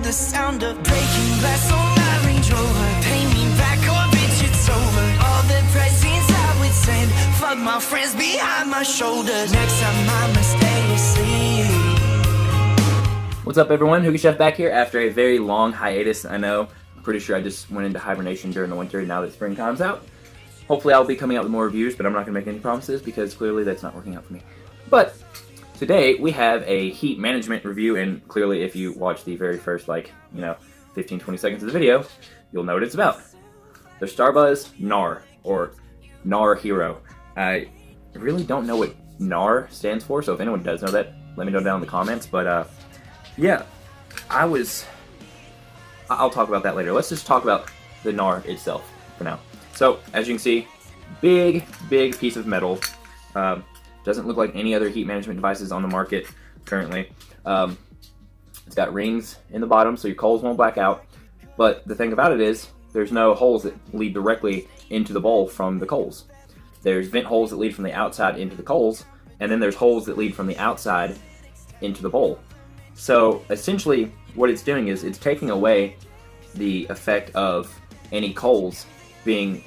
the sound of breaking glass on my Range Rover. Pay me back or bitch it's over. All the presents I would send, fuck my friends behind my shoulders. Next time I'ma stay asleep. What's up everyone, Hoogie Chef back here after a very long hiatus. I know, I'm pretty sure I just went into hibernation during the winter now that spring comes out. Hopefully I'll be coming out with more reviews, but I'm not going to make any promises because clearly that's not working out for me. But today we have a heat management review, and clearly if you watch the very first 15-20 seconds of the video, you'll know what it's about. The Srarbuzz NAR, or NAR Hero. I really don't know what NAR stands for, so if anyone does know that, let me know down in the comments. But yeah, I'll talk about that later. Let's just talk about the NAR itself for now. So, as you can see, big piece of metal. Doesn't look like any other heat management devices on the market currently. It's got rings in the bottom so your coals won't black out. But the thing about it is, there's no holes that lead directly into the bowl from the coals. There's vent holes that lead from the outside into the coals, and then there's holes that lead from the outside into the bowl. So essentially what it's doing is it's taking away the effect of any coals being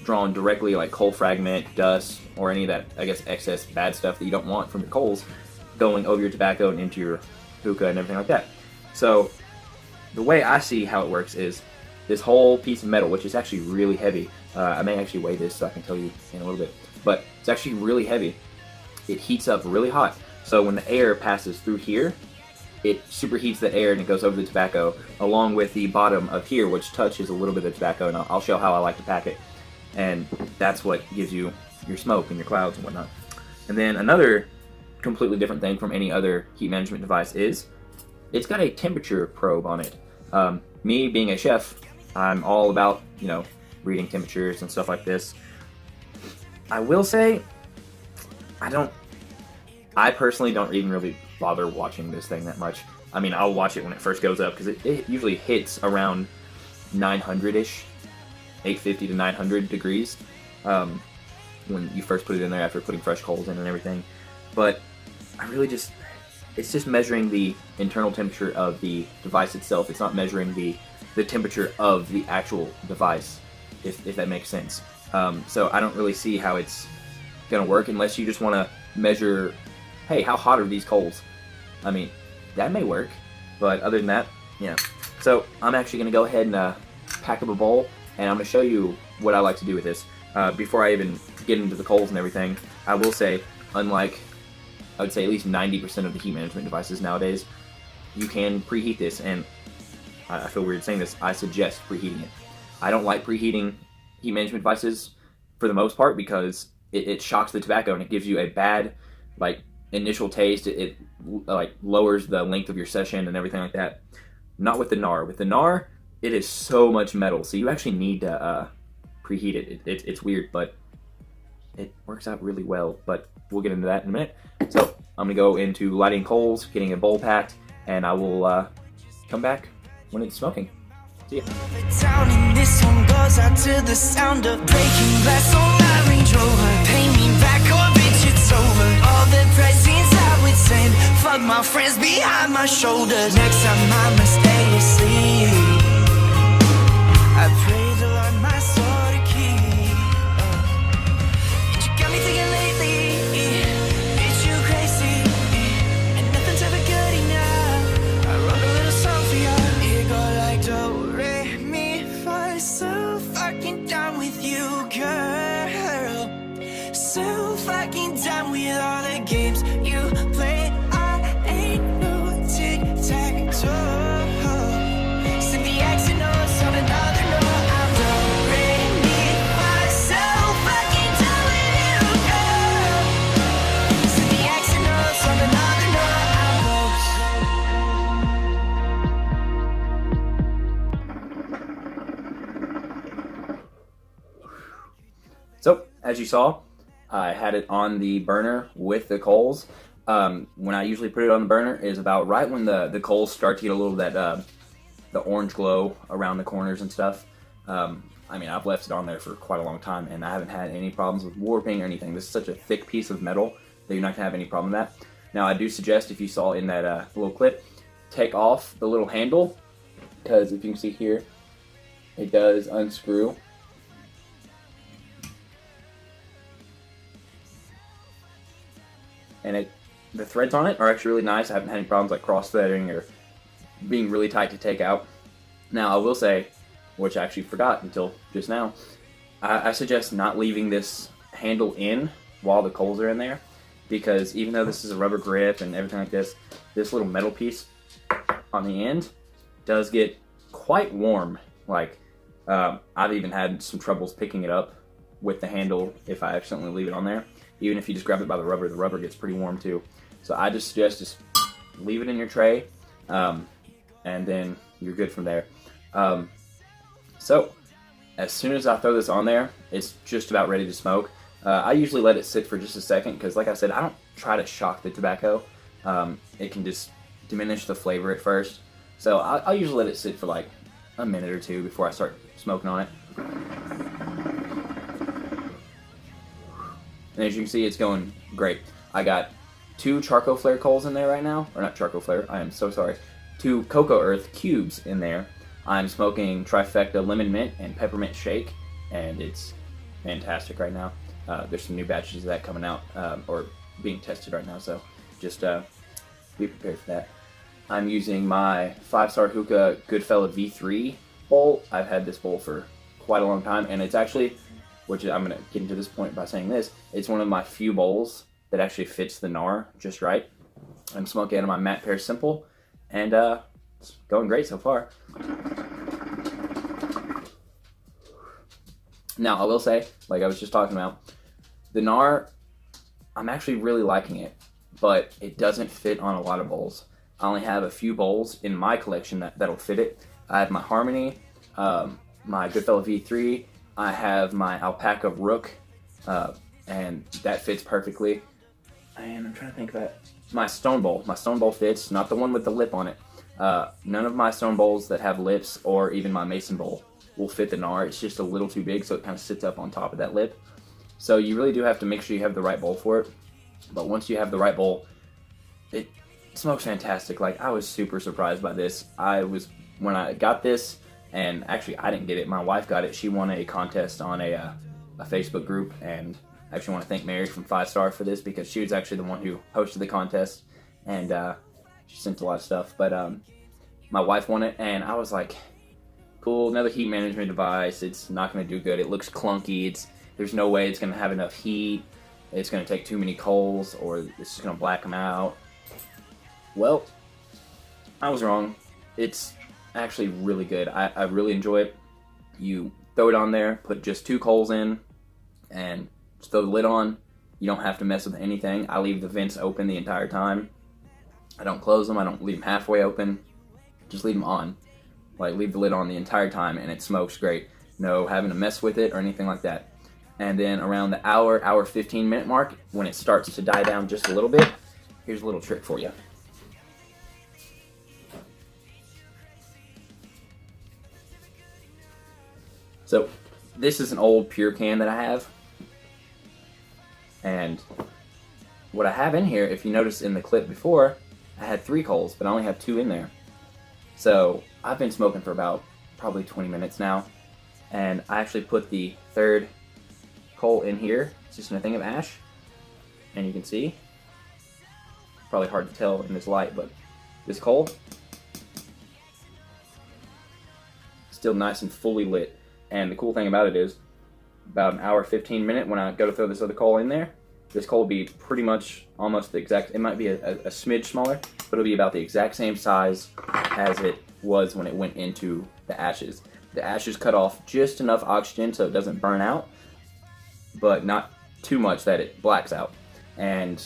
drawn directly, like coal fragment, dust, or any of that, I guess, excess bad stuff that you don't want from your coals going over your tobacco and into your hookah and everything like that. So the way I see how it works is this whole piece of metal, which is actually really heavy. I may actually weigh this so I can tell you in a little bit, but it's actually really heavy. It heats up really hot. So when the air passes through here, it superheats the air and it goes over the tobacco, along with the bottom of here, which touches a little bit of tobacco, and I'll show how I like to pack it. And that's what gives you your smoke and your clouds and whatnot. And then another completely different thing from any other heat management device is it's got a temperature probe on it. Me being a chef, I'm all about, reading temperatures and stuff like this. I will say, I personally don't even really bother watching this thing that much. I mean, I'll watch it when it first goes up because it usually hits around 900-ish, 850 to 900 degrees when you first put it in there after putting fresh coals in and everything. But I really it's just measuring the internal temperature of the device itself. It's not measuring the temperature of the actual device, if that makes sense. So I don't really see how it's gonna work unless you just want to measure, hey, how hot are these coals? I mean, that may work, but other than that, yeah. So I'm actually going to go ahead and pack up a bowl, and I'm going to show you what I like to do with this. Before I even get into the coals and everything, I will say, unlike, I would say at least 90% of the heat management devices nowadays, you can preheat this, and I feel weird saying this, I suggest preheating it. I don't like preheating heat management devices for the most part because it shocks the tobacco and it gives you a bad, initial taste. It lowers the length of your session and everything like that. Not with the NAR. With the NAR, it is so much metal, so you actually need to preheat it. It's weird, but it works out really well. But we'll get into that in a minute. So I'm gonna go into lighting coals, getting a bowl packed, and I will come back when it's smoking. See ya. Down and this one goes out to the sound of breaking glass on my Range Rover. Pay me back or bitch it's over. All the presents I would send, fuck my friends behind my shoulders. Next time I'ma stay asleep. I pray the Lord my soul to keep. And you got me thinking lately, bitch you crazy, and nothing's ever good enough. I wrote a little song for you. It go like do re mi fa. So fucking done with you, girl. So fucking done with all the games you play. I ain't no tic-tac-toe. Send the accent notes on another note. I'm do re mi fa. So fucking done with you, girl. Send the accent notes on another note. So, as you saw, I had it on the burner with the coals. When I usually put it on the burner is about right when the coals start to get a little that the orange glow around the corners and stuff. I mean, I've left it on there for quite a long time, and I haven't had any problems with warping or anything. This is such a thick piece of metal that you're not going to have any problem with that. Now, I do suggest, if you saw in that little clip, take off the little handle because if you can see here, it does unscrew. And the threads on it are actually really nice. I haven't had any problems like cross-threading or being really tight to take out. Now, I will say, which I actually forgot until just now, I suggest not leaving this handle in while the coals are in there, because even though this is a rubber grip and everything like this, this little metal piece on the end does get quite warm. Like, I've even had some troubles picking it up with the handle if I accidentally leave it on there. Even if you just grab it by the rubber gets pretty warm too. So I just suggest just leave it in your tray, and then you're good from there. So as soon as I throw this on there, it's just about ready to smoke. I usually let it sit for just a second because, like I said, I don't try to shock the tobacco. It can just diminish the flavor at first. So I'll usually let it sit for like a minute or two before I start smoking on it. And as you can see, it's going great. I got 2 charcoal flare coals in there right now. Or not charcoal flare, I am so sorry. 2 cocoa earth cubes in there. I'm smoking trifecta lemon mint and peppermint shake, and it's fantastic right now. There's some new batches of that coming out, or being tested right now, so just be prepared for that. I'm using my 5-Star Hookah Goodfella V3 bowl. I've had this bowl for quite a long time, and it's actually, which I'm going to get into this point by saying this, it's one of my few bowls that actually fits the NAR just right. I'm smoking out of my Matte Pear Simple, and it's going great so far. Now, I will say, like I was just talking about, the NAR, I'm actually really liking it, but it doesn't fit on a lot of bowls. I only have a few bowls in my collection that'll fit it. I have my Harmony, my Goodfella V3, I have my Alpaca Rook, and that fits perfectly. And I'm trying to think of that. My Stone Bowl. My Stone Bowl fits, not the one with the lip on it. None of my Stone Bowls that have lips, or even my Mason Bowl, will fit the NAR. It's just a little too big, so it kind of sits up on top of that lip. So you really do have to make sure you have the right bowl for it. But once you have the right bowl, it smokes fantastic. Like, I was super surprised by this. When I got this, and actually I didn't get it, my wife got it. She won a contest on a Facebook group, and I actually want to thank Mary from 5-Star for this, because she was actually the one who hosted the contest, and she sent a lot of stuff. But my wife won it, and I was like, cool, another heat management device. It's not going to do good. It looks clunky. There's no way it's going to have enough heat. It's going to take too many coals, or it's just going to black them out. Well, I was wrong. It's actually really good. I really enjoy it. You throw it on there, put just 2 coals in, and just throw the lid on. You don't have to mess with anything. I leave the vents open the entire time. I don't close them. I don't leave them halfway open. Just leave them on. Like, leave the lid on the entire time, and it smokes great. No having to mess with it or anything like that. And then around the hour 15-minute mark, when it starts to die down just a little bit, here's a little trick for you. So, this is an old pure can that I have. And what I have in here, if you notice in the clip before, I had 3 coals, but I only have 2 in there. So, I've been smoking for about probably 20 minutes now. And I actually put the 3rd coal in here. It's just in a thing of ash. And you can see, probably hard to tell in this light, but this coal, still nice and fully lit. And the cool thing about it is, about an hour 15-minute, when I go to throw this other coal in there, this coal will be pretty much almost the exact, it might be a smidge smaller, but it'll be about the exact same size as it was when it went into the ashes. The ashes cut off just enough oxygen so it doesn't burn out, but not too much that it blacks out. And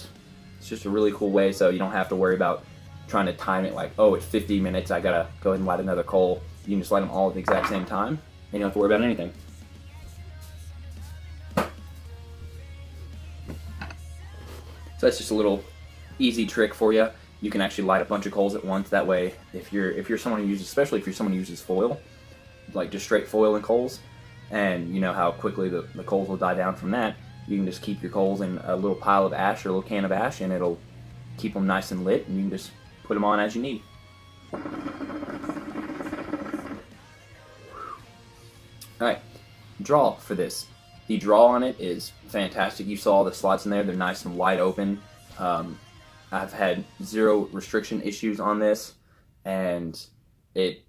it's just a really cool way, so you don't have to worry about trying to time it like, oh, at 50 minutes I gotta go ahead and light another coal. You can just light them all at the exact same time, and you don't have to worry about anything. So that's just a little easy trick for you. You can actually light a bunch of coals at once. That way, if you're someone who uses, especially if you're someone who uses foil, like just straight foil and coals, and you know how quickly the coals will die down from that, you can just keep your coals in a little pile of ash or a little can of ash, and it'll keep them nice and lit, and you can just put them on as you need. Alright, draw for this. The draw on it is fantastic. You saw all the slots in there, they're nice and wide open. I've had zero restriction issues on this, and it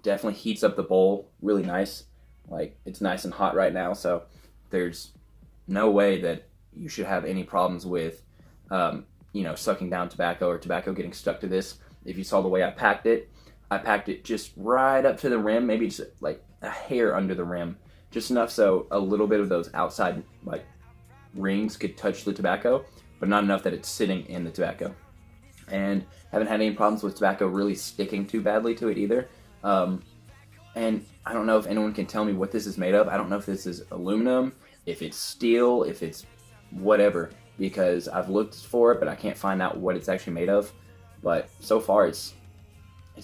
definitely heats up the bowl really nice. Like, it's nice and hot right now, so there's no way that you should have any problems with, you know, sucking down tobacco or tobacco getting stuck to this. If you saw the way I packed it just right up to the rim, maybe just like a hair under the rim, just enough so a little bit of those outside like rings could touch the tobacco, but not enough that it's sitting in the tobacco. And haven't had any problems with tobacco really sticking too badly to it either. And I don't know if anyone can tell me what this is made of. I don't know if this is aluminum, if it's steel, if it's whatever, because I've looked for it, but I can't find out what it's actually made of. But so far, it's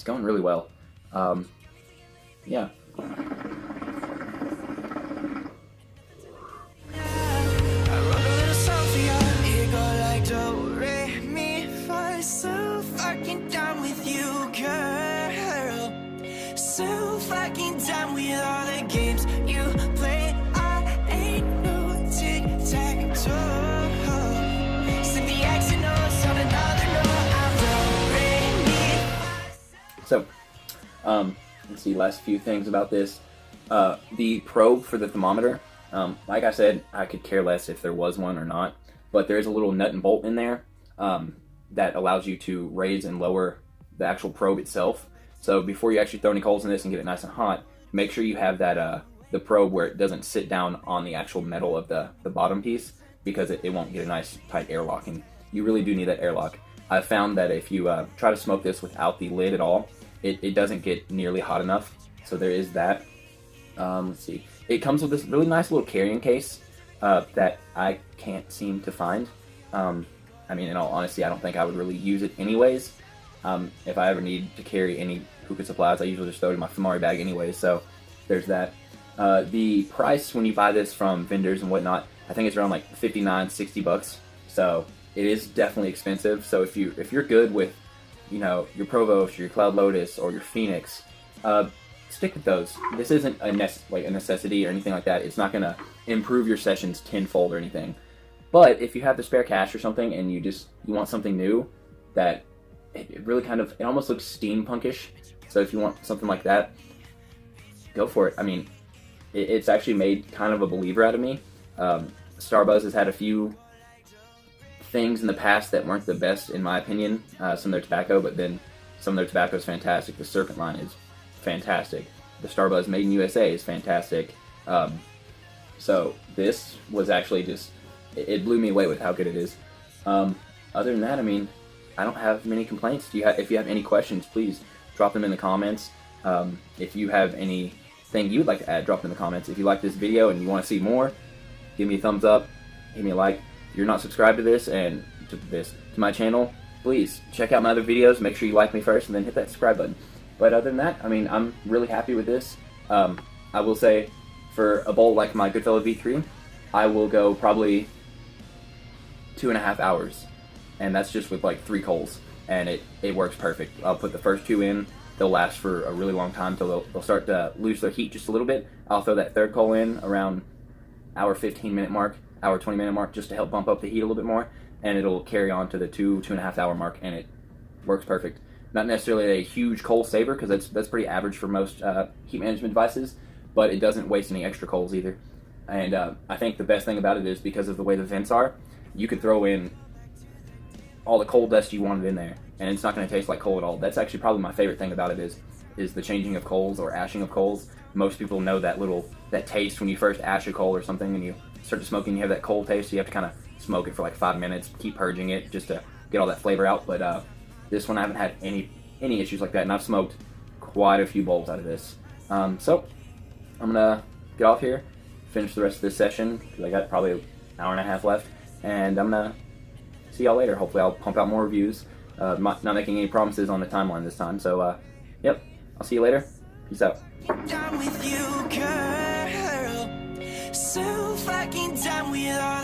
going really well. Yeah. So fucking down with you, girl. So fucking down with all the games you play. I ain't no tic-tac-toe. Slip the action notes on another note. So, let's see, last few things about this. The probe for the thermometer, like I said, I could care less if there was one or not, but there is a little nut and bolt in there that allows you to raise and lower the actual probe itself. So before you actually throw any coals in this and get it nice and hot, make sure you have that the probe where it doesn't sit down on the actual metal of the bottom piece, because it won't get a nice tight airlock, and you really do need that airlock. I've found that if you try to smoke this without the lid at all, it doesn't get nearly hot enough, so there is that. Let's see. It comes with this really nice little carrying case that I can't seem to find. I mean, in all honesty, I don't think I would really use it anyways. If I ever need to carry any hookah supplies, I usually just throw it in my Famari bag anyways, so there's that. The price when you buy this from vendors and whatnot, I think it's around like 59, 60 bucks. So it is definitely expensive. So if you're good with, you know, your Provost, your Cloud Lotus, or your Phoenix, stick with those. This isn't a necessity or anything like that. It's not gonna improve your sessions tenfold or anything. But if you have the spare cash or something and you want something new that it really kind of, it almost looks steampunkish. So if you want something like that, go for it. I mean, it's actually made kind of a believer out of me. Srarbuzz has had a few things in the past that weren't the best, in my opinion. Some of their tobacco, but then some of their tobacco is fantastic. The Serpent line is fantastic. The Srarbuzz Made in USA is fantastic. So this was actually just, it blew me away with how good it is. Other than that, I mean, I don't have many complaints. If you have any questions, please drop them in the comments. If you have anything you would like to add, drop them in the comments. If you like this video and you want to see more, give me a thumbs up, give me a like. If you're not subscribed to this and to my channel, please check out my other videos. Make sure you like me first and then hit that subscribe button. But other than that, I mean, I'm really happy with this. I will say, for a bowl like my Goodfellow V3, I will go probably 2.5 hours, and that's just with like 3 coals, and it works perfect. I'll put the first 2 in, they'll last for a really long time till they'll start to lose their heat just a little bit. I'll throw that third coal in around hour 15-minute mark, hour 20-minute mark, just to help bump up the heat a little bit more, and it'll carry on to the 2.5 hour mark, and it works perfect. Not necessarily a huge coal saver, because that's pretty average for most heat management devices, but it doesn't waste any extra coals either. And I think the best thing about it is because of the way the vents are, you could throw in all the coal dust you wanted in there, and it's not going to taste like coal at all. That's actually probably my favorite thing about it is the changing of coals or ashing of coals. Most people know that taste when you first ash a coal or something, and you start to smoke and you have that coal taste, so you have to kind of smoke it for like 5 minutes, keep purging it just to get all that flavor out. But this one I haven't had any issues like that, and I've smoked quite a few bowls out of this. So I'm going to get off here, finish the rest of this session, because I got probably an hour and a half left, and I'm going to see y'all later. Hopefully I'll pump out more reviews. Not making any promises on the timeline this time, so yep, I'll see you later. Peace out. Down with you, girl. So fucking down with all